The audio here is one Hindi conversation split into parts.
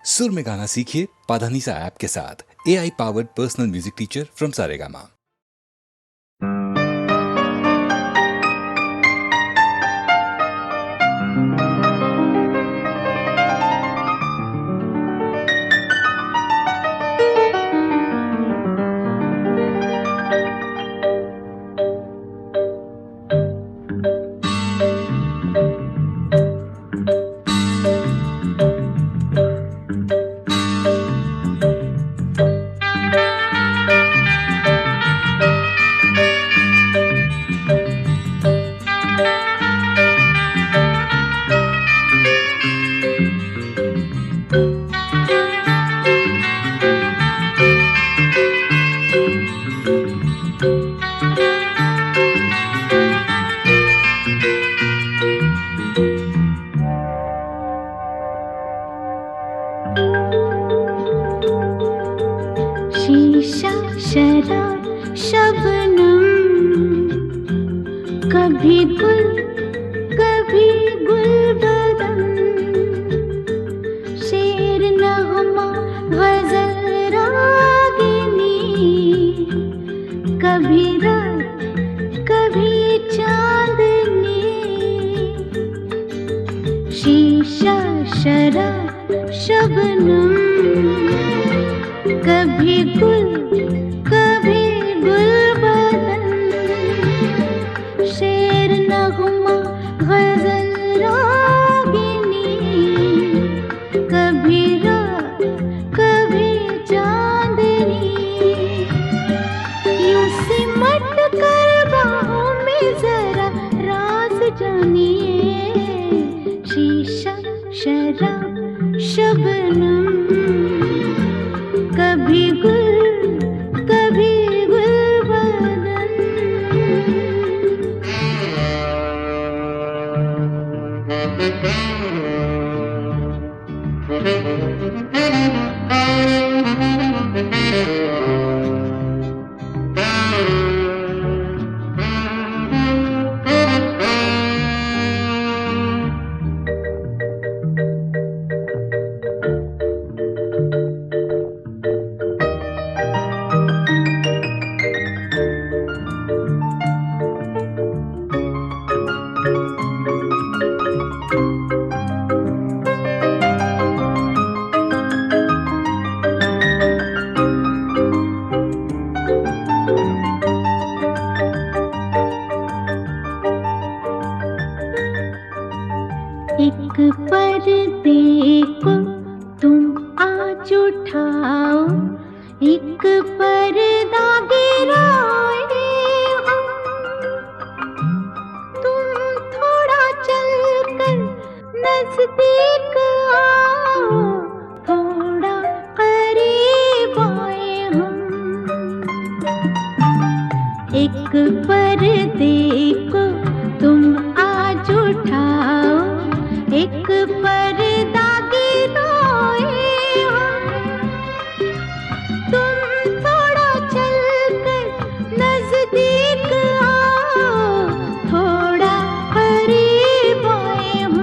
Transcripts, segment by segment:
सुर में गाना सीखिए पाधानीसा ऐप के साथ। AI powered personal music teacher from Saregama. शीशा शराब शबनम, कभी गुल कभी गुलबदन, शेर नगमा गजल रागिनी, कभी रात कभी चांदनी। शीशा शराब शबनम, कभी गुल कभी गुलबदन, शेर नगमा गजल रागिनी, कभी रात कभी चांदनी। यूं सिमट कर बाहों में जरा राज जानिए, शीशा शराब शबनम, कभी गुल कभी गुलबदन। एक पर्दे को तुम आज उठाओ, एक पर्दा गिराए हो, तुम थोड़ा चलकर नजदीक आओ, थोड़ा करीब आए हम। एक पर्दे को तुम आज उठाओ, एक पर्दा गिराए हो, तुम थोड़ा चलकर नजदीक आओ, थोड़ा करीब आए हम।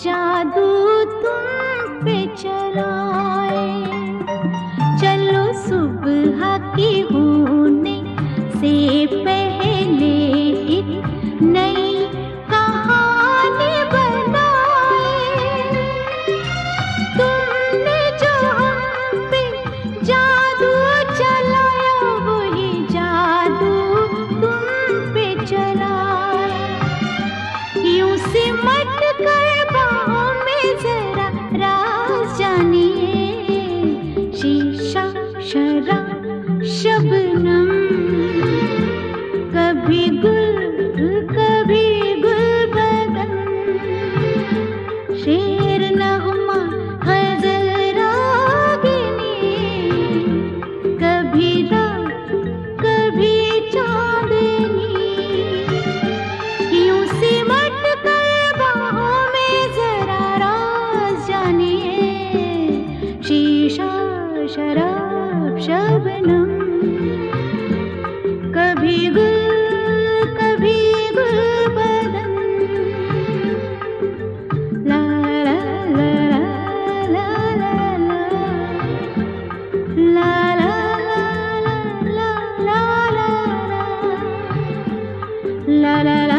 जादू तुम पे चलाए। चलो सुबह की होने से पहले एक नई कहानी बनाए। तुमने जो हम पे जादू चलाया वही जादू तुम पे चलाया। यूं सिमट कर बाहों में जरा राज जानिए। शीशा शराब शबनम, कभी गुल बदन। शेर नगमा गजल रागिनी, कभी रात कभी चांदनी। यूं सिमट कर बाहों में जरा राज जानिए। शीशा शराब शबनम, कभी गुल बदन। ला ला ला ला ला ला ला ला ला ला ला ला ला।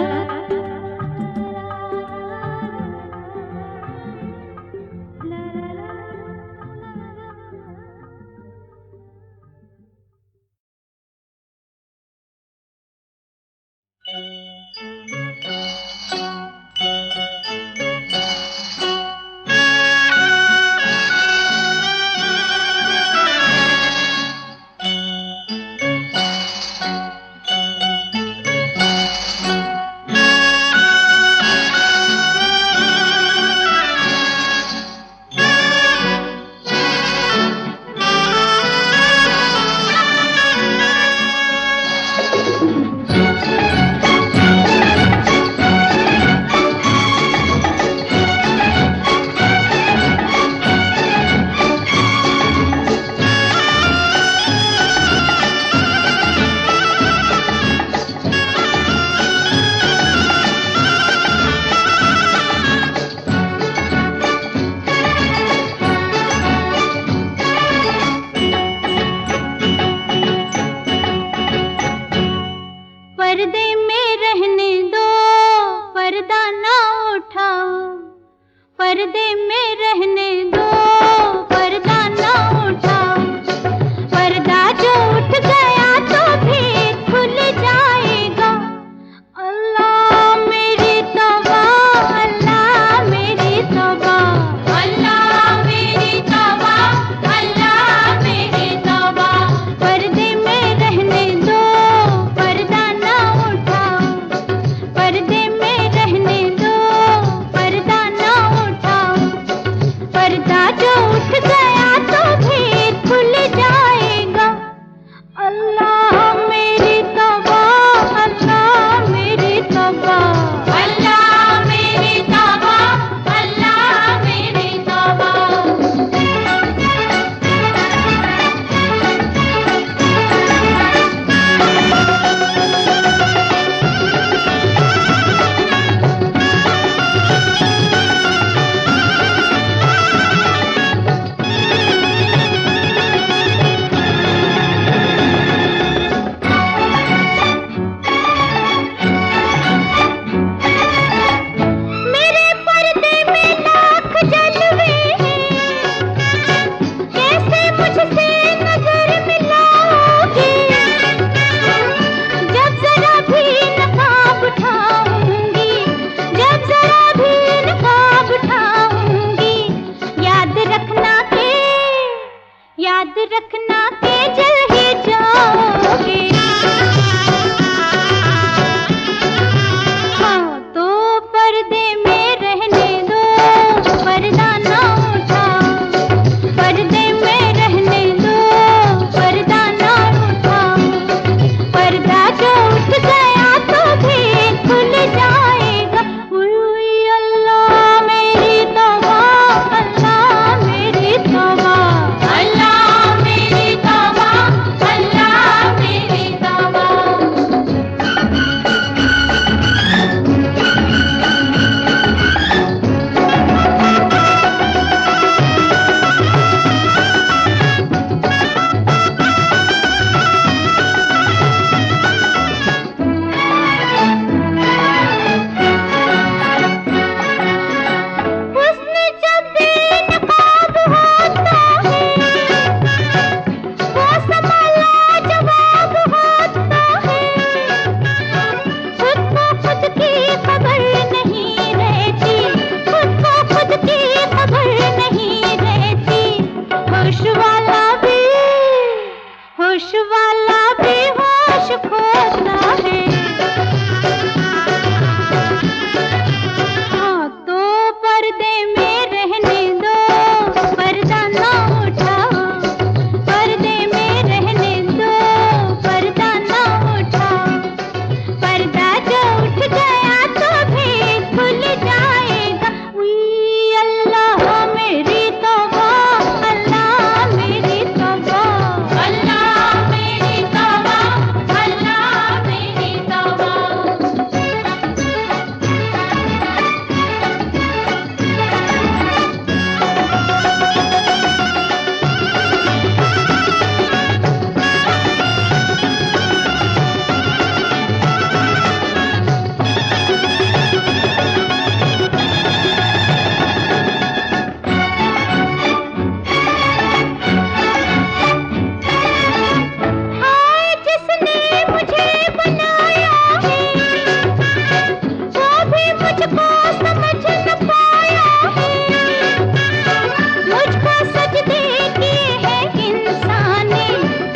कुछ खोता है। हाँ तो पर्दे में रहने दो, पर्दा ना उठाओ, पर्दे में रहने दो, पर्दा ना उठाओ। पर्दा जो उठ गया तो भी खुल जाएगा। उई अल्लाह मेरी तौबा, अल्लाह मेरी तौबा, अल्लाह मेरी तौबा, अल्लाह मेरी तौबा। हाय जिसने मुझे बनाया है, वो भी मुझको समझ न पाया है। मुझको सजदे किए हैं इंसान ने,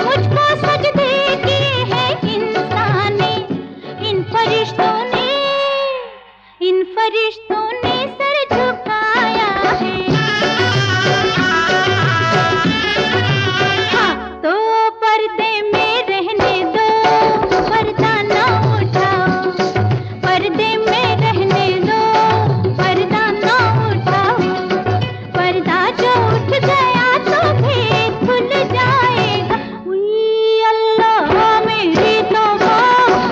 मुझको सजदे किए हैं इंसान ने। इन फरिश्तों ने, इन फरिश्तों ने सर झुकाया है। हाँ तो पर्दे में रहने दो, पर्दा ना उठाओ, पर्दे में रहने दो, पर्दा ना उठाओ। पर्दा जो उठ गया तो भी खुल जाएगा। उई अल्लाह मेरी तौबा,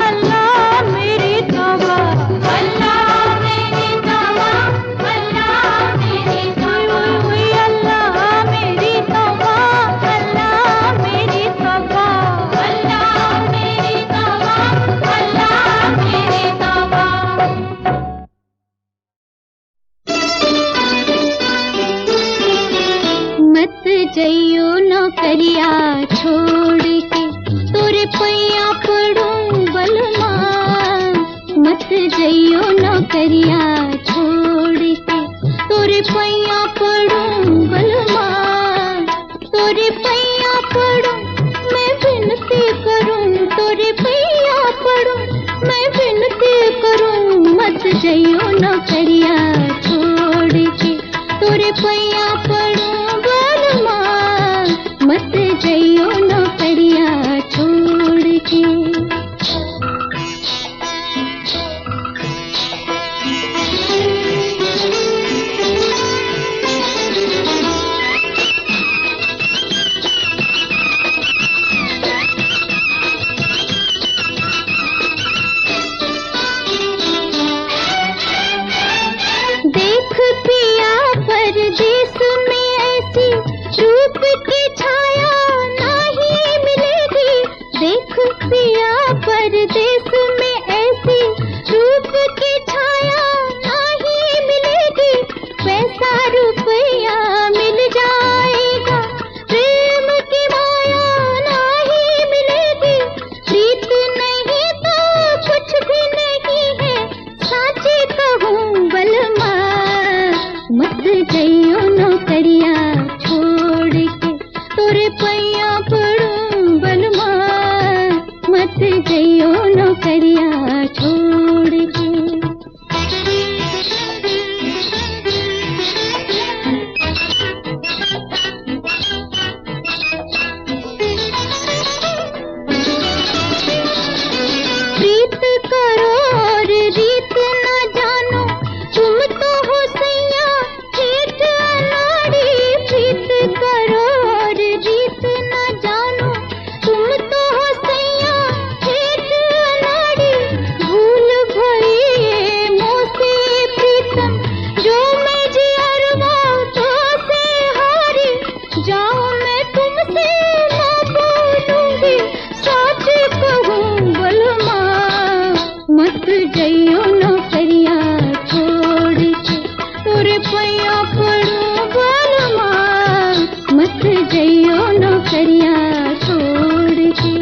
अल्लाह मेरी तौबा, अल्लाह मेरी तौबा, अल्लाह मेरी तौबा। उई अल्लाह मेरी तौबा, अल्लाह मेरी तौबा, अल्लाह मेरी तौबा, अल्लाह मेरी तौबा। मत जइयो नौकरिया छोड़ के, तोरे पैया पड़ूं बलमा। मत जइयो नौकरिया छोड़ के, तोरे पैया पड़ूं बलमा। तोरे पैया पड़ूं मैं विनती करूं, तोरे पैया पड़ूं मैं विनती करूं। मत जइयो नौकरिया छोड़ के, तोरे पैया पड़ूं बलमा। मत जइयो नौकरिया छोड़ के। देख पिया परदेस में ऐसी रूप की छाया नहीं मिलेगी। देख पिया परदेस में ऐसी रूप की छाया नहीं मिलेगी। पैसा रुपया मिल जाएगा, प्रेम की माया नहीं मिलेगी। प्रीत नहीं तो कुछ भी नहीं है, साची कहूँ बलमा। मत जइयो नौकरिया छोड़ के, तोरे पैया पड़ूं बलमा। मत जइयो नौकरिया छोड़ के। प्रीत करो और रीत न जानो, तुम तो हो सैया ठेठ अनाड़ी। प्रीत करो और रीत न जानो, तुम तो हो सैया ठेठ अनाड़ी। भूल भई ये मोसे प्रीतम, जो मैं जियरवा तो से हारी। जाओ मैं तुमसे ना बोलूंगी, साच कहूँ बलमा। मत जइयो नौकरिया छोड़ के, तोरे पैया पड़ूं बलमा। मत जइयो नौकरिया छोड़ के।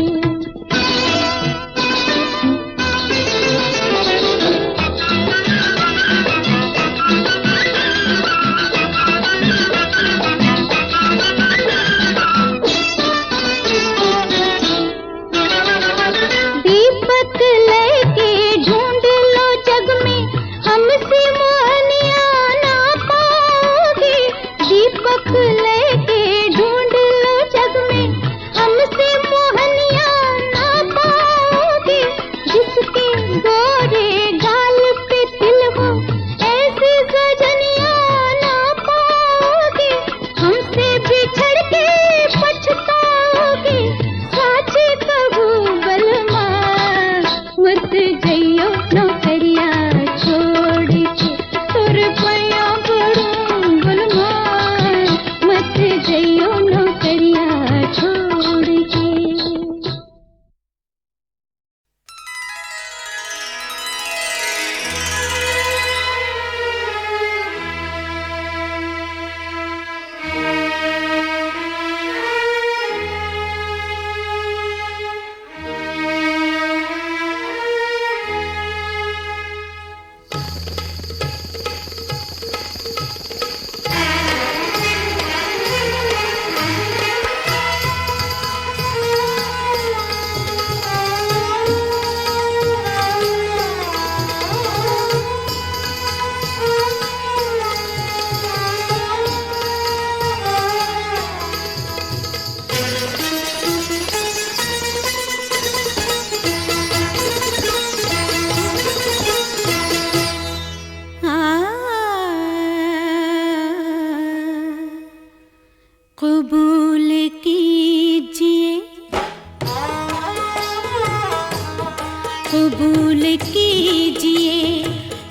कबूल कीजिए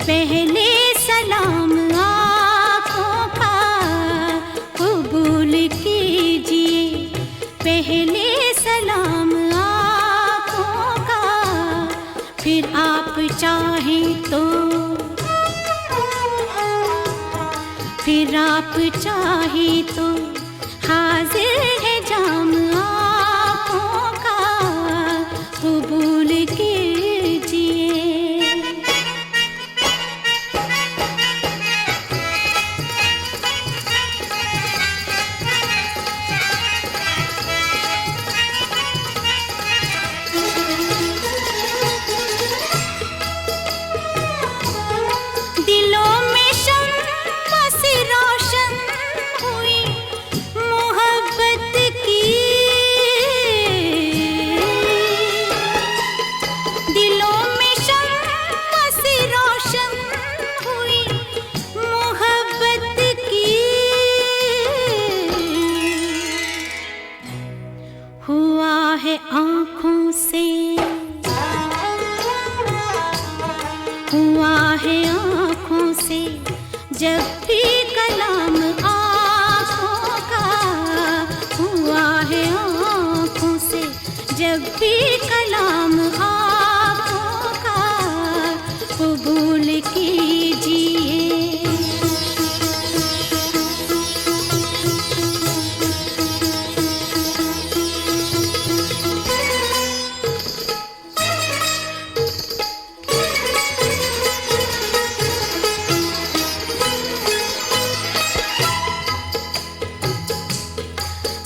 पहले सलाम आँखों का, कबूल कीजिए पहले सलाम आँखों का, फिर आप चाहें तो, फिर आप चाहें तो हाजिर है जाम आँखों का, कबूल कीजिए। दिलों में शम्मा सी रोशन हुई मोहब्बत की, दिलों में शम्मा सी रोशन हुई मोहब्बत की, हुआ है आँखों से, हुआ है आँखों से जब भी कलाम आँखों का, हुआ है आँखों से जब भी कलाम आँखों का, कबूल कीजिए।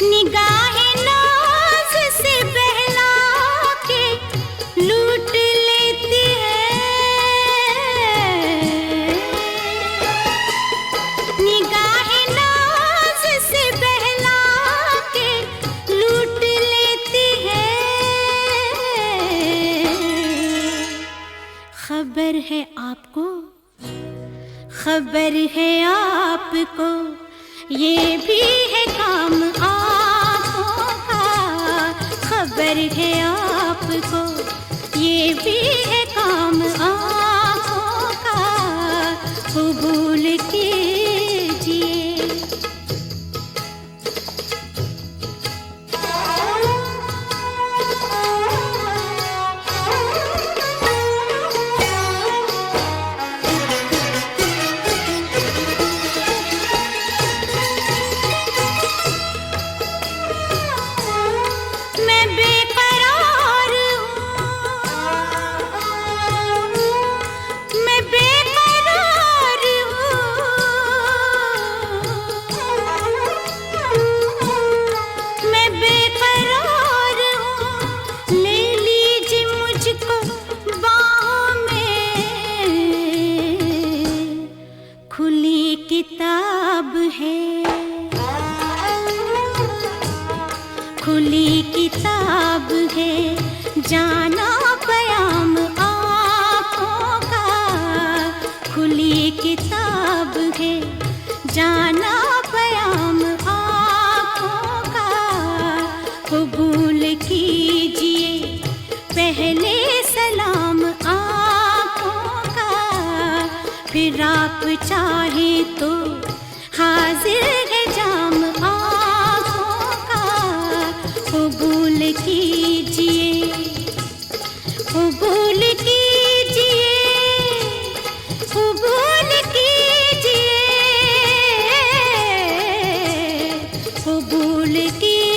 निगाहें नाज से बहला के लूट लेती है, निगाहें नाज से बहला के लूट लेती है, खबर है आपको, खबर है आपको, ये भी है काम आँखों का, खबर है आपको, ये भी है काम आँखों का, कबूल कीजिए। मैं बेकरार हूँ, मैं बेकरार हूँ, मैं बेकरार हूँ, ले लीजिए मुझको बाहों में, खुली किताब है, खुली किताब है, जाना पयाम आँखों का, खुली किताब है, जाना पयाम आँखों का, कबूल कीजिए पहले सलाम आँखों का, फिर आप चाहें तो हाजिर है जाम आँखों का, कबूल कीजिए, कबूल कीजिए, कबूल कीजिए, कबूल कीजिए।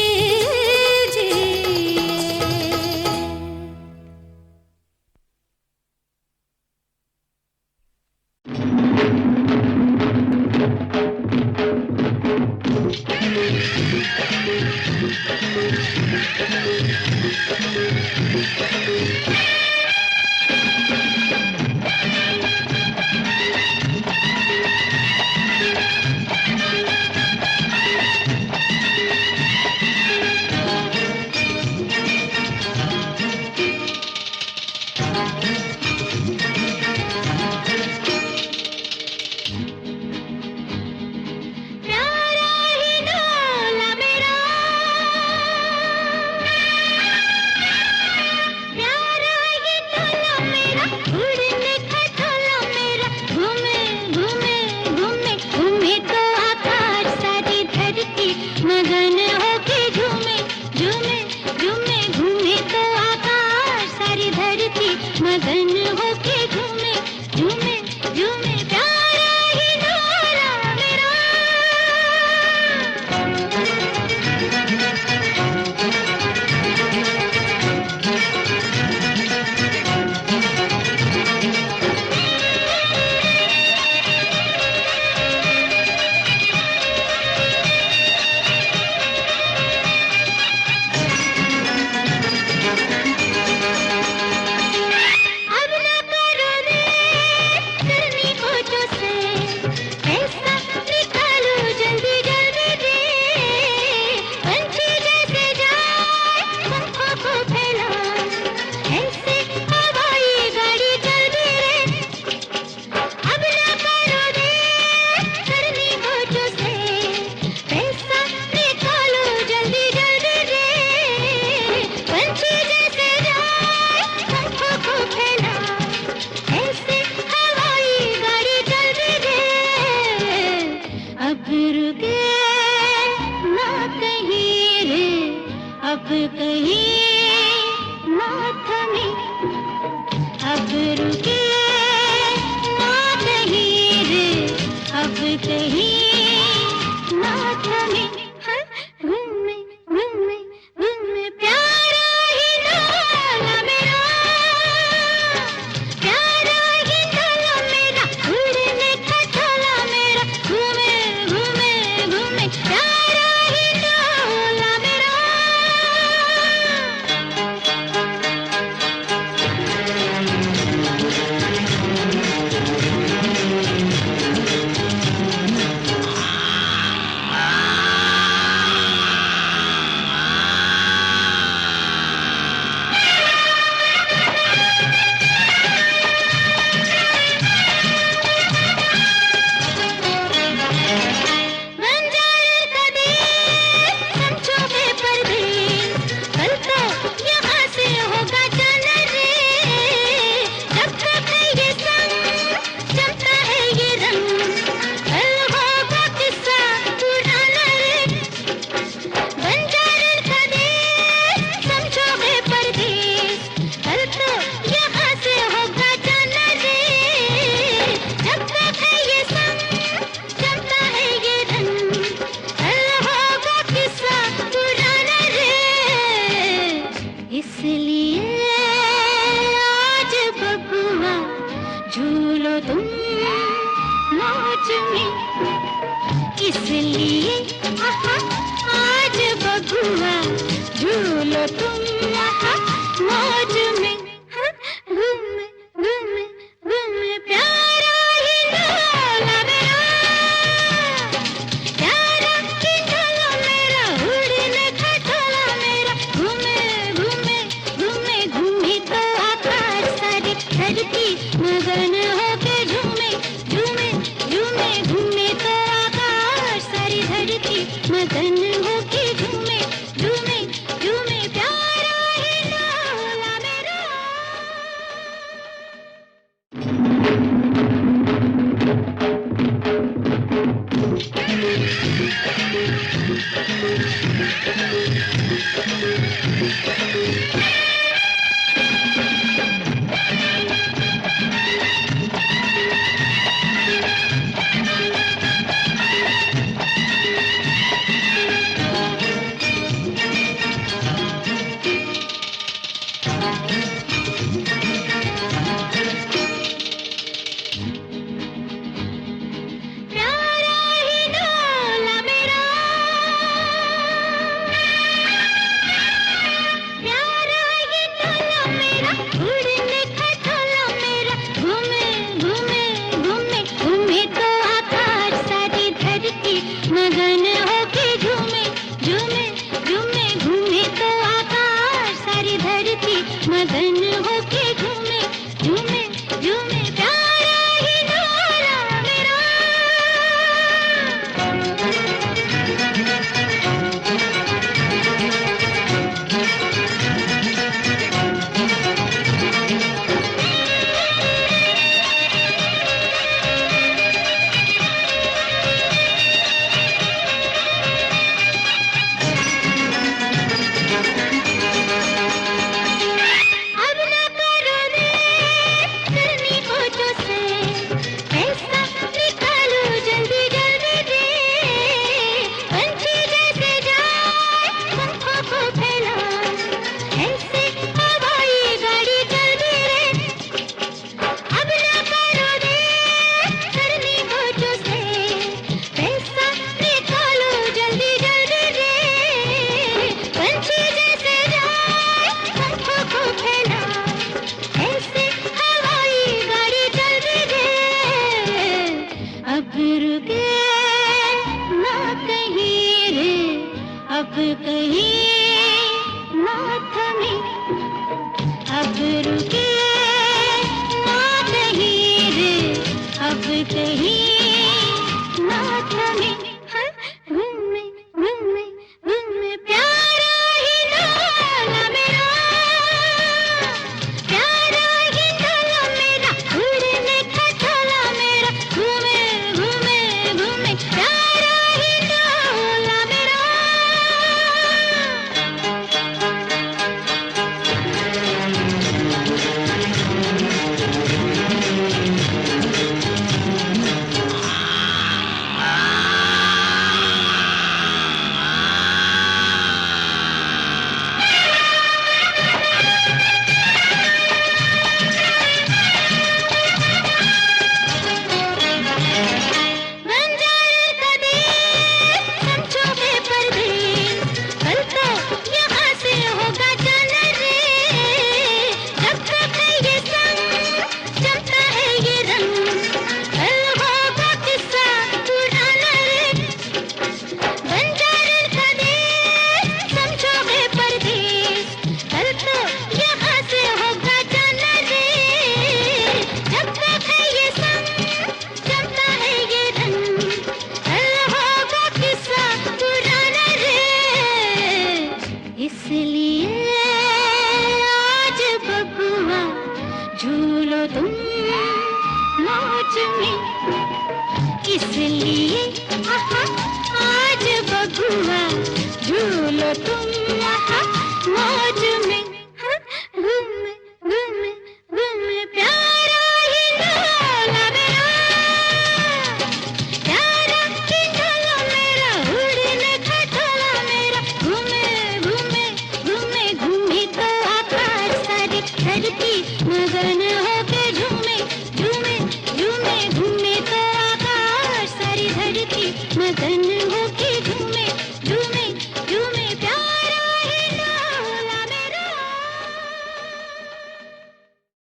रुके ना कहीं रे, अब कहीं ना थमे, हाँ, घूमे घूमे घूमे प्यारा ही डोला मेरा, प्यारा ही डोला मेरा, उड़ने का डोला मेरा, घूमे घूमे घूमे प्यारा ही डोला मेरा। बंजारे का देश, समझो बेपरदेश, कल तो यहाँ से होगा जाना रे, जब तक है ये संग, जमता है ये रंग, कल होगा किस्सा पुराना रे। बंजारे का देश, समझो बेपरदेश, कल तो यहाँ से होगा जाना रे, जब तक है ये संग, जमता है ये रंग, कल होगा किस्सा पुराना रे। इसलिए आज बबुआ झूलो तुम मौज में, इसलिए आहा, आज बबुआ झूलो तुम आहा, मौज में, हाँ, घूमे घूमे घूमे प्यारा ही डोला मेरा, प्यारा ही डोला मेरा, उड़ने का डोला मेरा, घूमे घूमे घूमे घूमे तो आकाश सारी धरती मगन होके झूमे झूमे झूमे, घूमे तो आकाश सारी धरती मगन होके झूमे झूमे झूमे प्यारा ही डोला मेरा। प्यारा ही डोला मेरा, प्यारा ही डोला मेरा, उड़ने का डोला मेरा, घूमे घूमे घूमे घूमे तो आकाश सारी धरती मगन होके झूमे झूमे झूमे, घूमे तो आकाश सारी धरती मगन होके झूमे झूमे झूमे प्यारा ही डोला मेरा। अब न करो रे करनी को जो से, पैसा निकालो जल्दी जल्दी रे, पंछी जैसे जाए पंखों को फैला, ऐसे हवाई गाड़ी जल्दी रे। अब न करो रे करनी को जो से, पैसा निकालो जल्दी जल्दी रे, पंछी जैसे जाए पंखों को फैला, ऐसे हवाई गाड़ी जल्दी रे। अब रुके ना कहीं रे, अब कहीं ना थमे, अब रुके ना कहीं रे, अब कहीं ना थमे, हाँ, घूमे घूमे घूमे प्यारा ही डोला मेरा, प्यारा ही डोला मेरा, उड़ने का डोला मेरा, घूमे घूमे घूमे प्यारा ही डोला मेरा। इसलिए आहा, आज बबुआ झूलो तुम आहा